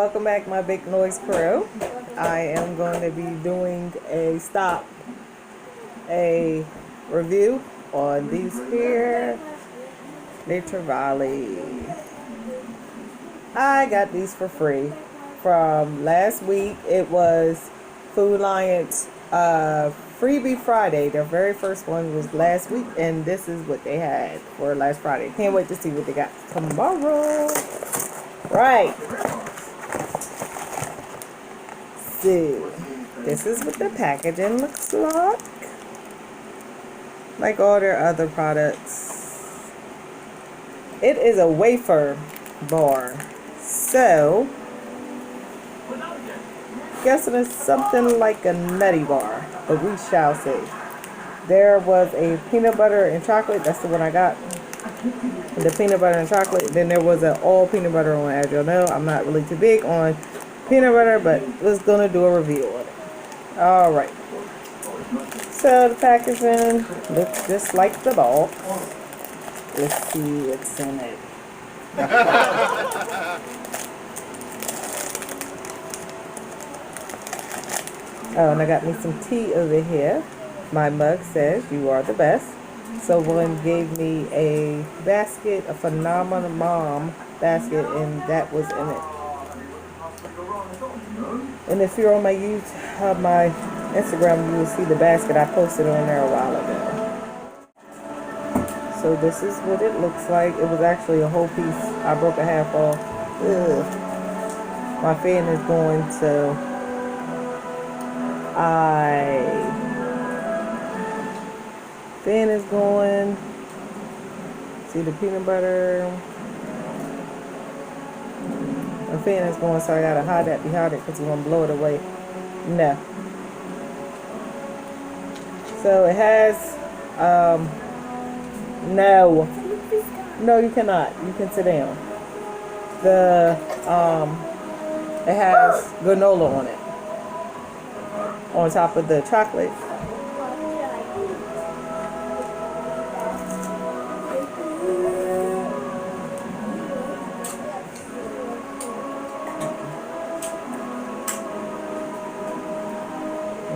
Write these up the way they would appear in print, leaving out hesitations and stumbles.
Welcome back, my big noise crew. I am going to be doing a review on these here Nature Valley. I got these for free from last week. It was Food Alliance Freebie Friday. Their very first one was last week, and this is what they had for last Friday. Can't wait to see what they got tomorrow. Right. So, this is what the packaging looks like all their other products. It is a wafer bar, so guessing it's something like a nutty bar, but we shall see. There was a peanut butter and chocolate. That's the one I got. The peanut butter and chocolate. Then there was an all peanut butter one. As y'all know, I'm not really too big on peanut butter, but we're gonna do a review on it. All right. So the packaging looks just like the box. Let's see what's in it. Oh, and I got me some tea over here. My mug says, "You are the best." Someone gave me a basket, a Phenomenal Mom basket, and that was in it. And if you're on my my Instagram, you will see the basket I posted on there a while ago. So this is what it looks like. It was actually a whole piece. I broke a half off. Ugh. My fan is going to fan is going. See the peanut butter. My fan is going, so I gotta hide that behind it because we're gonna blow it away. No. So it has no, you cannot. You can sit down. It has granola on it, on top of the chocolate.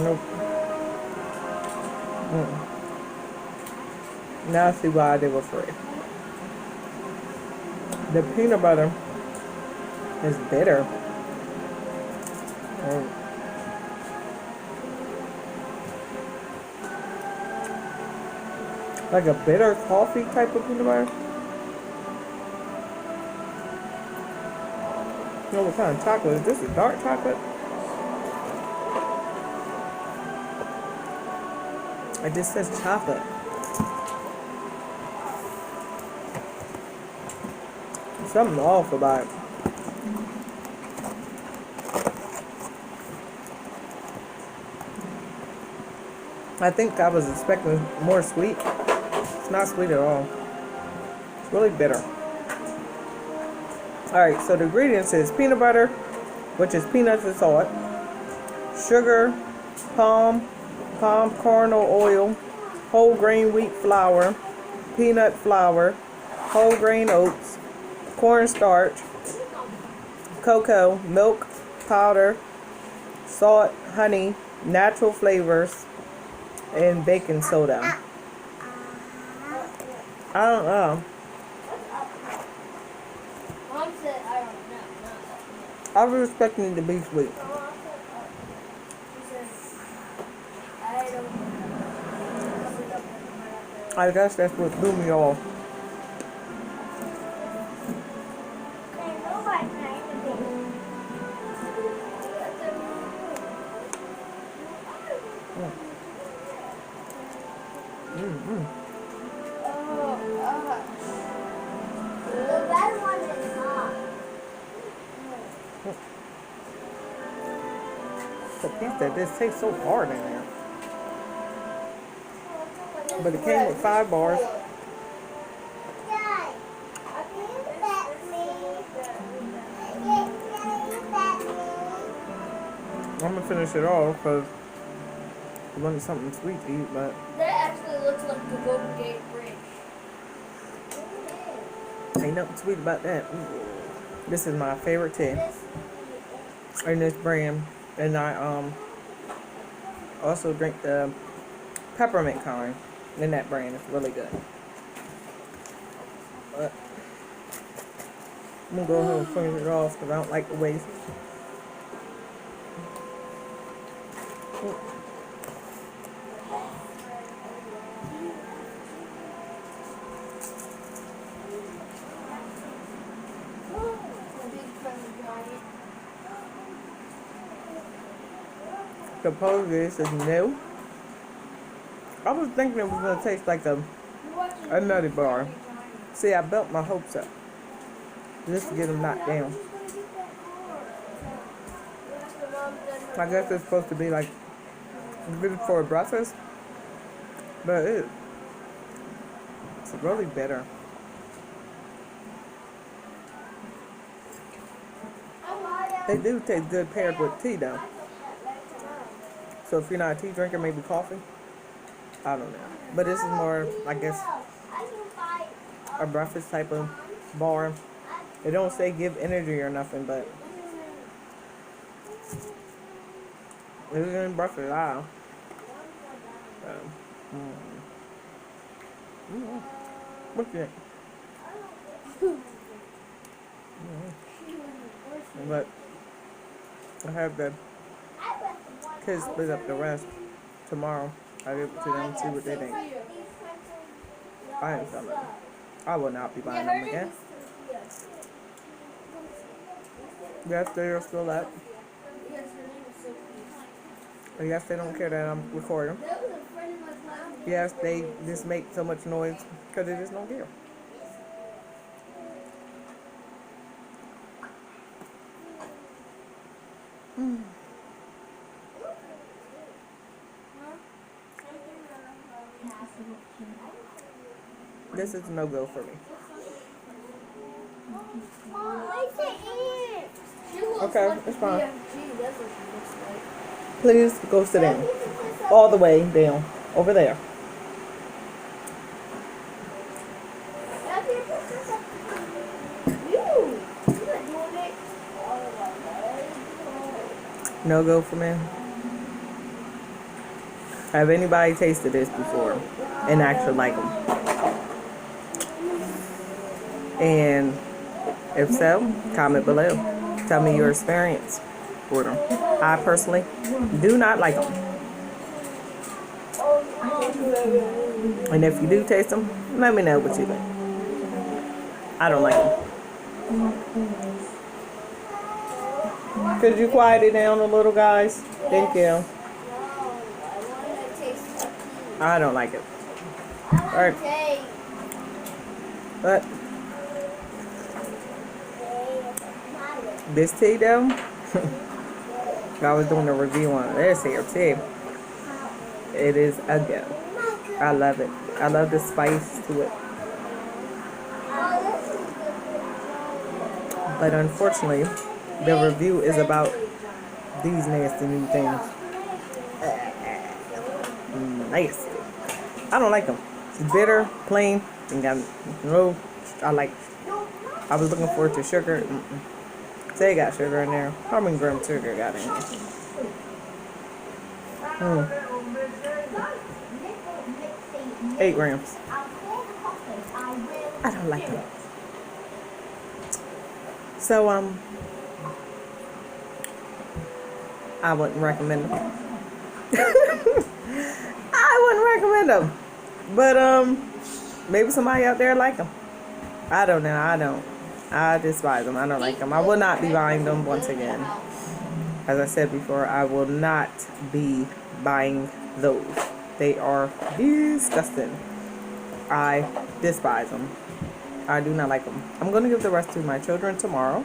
Nope. Now I see why they were free. The peanut butter is bitter. Like a bitter coffee type of peanut butter. You know what kind of chocolate is this? A dark chocolate? It just says chocolate. Something off about it. I think I was expecting more sweet. It's not sweet at all. It's really bitter. Alright, so the ingredients is peanut butter, which is peanuts and salt, sugar, palm kernel oil, whole grain wheat flour, peanut flour, whole grain oats, cornstarch, cocoa, milk powder, salt, honey, natural flavors, and baking soda. I don't know. Mom said I don't know. I was expecting it to be sweet. I guess that's what threw me off. The piece that this tastes so hard in there. But it came with 5 bars. I'm gonna finish it all because I wanted something sweet to eat, but that actually looks like the Golden Gate Bridge. ain't nothing sweet about that. Ooh. This is my favorite tea. in this brand, and I also drink the peppermint kind in that brand. It's really good. But I'm gonna go ahead and finish it off because I don't like the waste. Supposedly this is new. I was thinking it was gonna taste like a nutty bar. See, I built my hopes up just to get them knocked down. I guess it's supposed to be like good for breakfast, but it's really bitter. They do taste good paired with tea though. So if you're not a tea drinker, maybe coffee. I don't know. But this is more, I guess, a breakfast type of bar. They don't say give energy or nothing, but this is in breakfast aisle. What's that? But I have the kids split up the rest tomorrow. I'll give it to them and see what they think. I ain't selling them. I will not be buying them again. Yes, they are still up. Yes, they don't care that I'm recording. Yes, they just make so much noise because they just don't care. This is no go for me. Okay, it's fine. Please go sit down. All the way down. Over there. No go for me. Have anybody tasted this before and actually like them? And if so, comment below. Tell me your experience with them. I personally do not like them. And if you do taste them, let me know what you think. I don't like them. Could you quiet it down a little, guys? Thank you. I don't like it. Alright. But this tea though, I was doing a review on this here tea. It is a go. I love it. I love the spice to it. But unfortunately, the review is about these nasty new things. Nice. I don't like them. It's bitter, plain, and got no. I was looking forward to sugar. They got sugar in there. How many grams sugar got in there? 8 grams. I don't like them. So I wouldn't recommend them. I wouldn't recommend them. But maybe somebody out there like them. I don't know. I don't. I despise them. I don't like them. I will not be buying them once again. As I said before, I will not be buying those. They are disgusting. I despise them. I do not like them. I'm going to give the rest to my children tomorrow.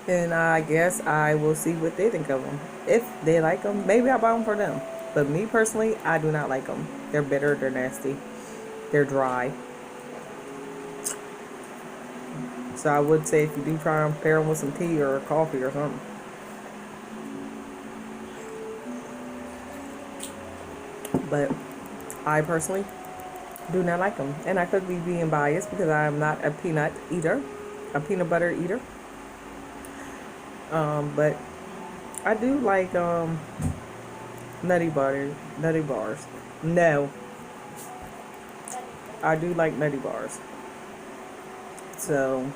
And I guess I will see what they think of them. If they like them, maybe I'll buy them for them. But me personally, I do not like them. They're bitter. They're nasty. They're dry. So I would say if you do try and pair them with some tea or coffee or something. But I personally do not like them. And I could be being biased because I am not a peanut eater. A peanut butter eater. But I do like nutty bars. No, I do like nutty bars. So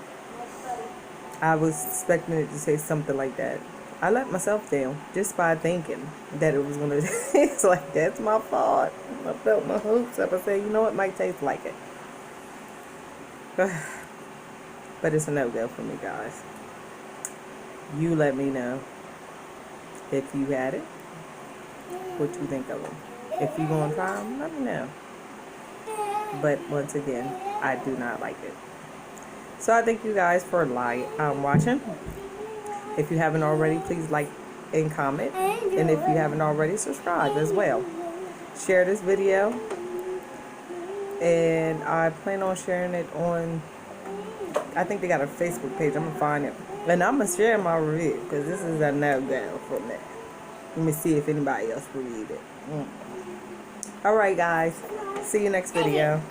I was expecting it to say something like that. I let myself down just by thinking that it was gonna taste like that's my fault. I felt my hopes up. I said, you know what, might taste like it. But it's a no-go for me, guys. You let me know if you had it, what you think of them. If you gonna try them, let me know. But once again, I do not like it. So I thank you guys for watching. If you haven't already, please like and comment. And if you haven't already, subscribe as well. Share this video. And I plan on sharing it on, I think they got a Facebook page. I'm going to find it. And I'm going to share my review because this is a no-go for me. Let me see if anybody else will read it. Alright guys. See you next video.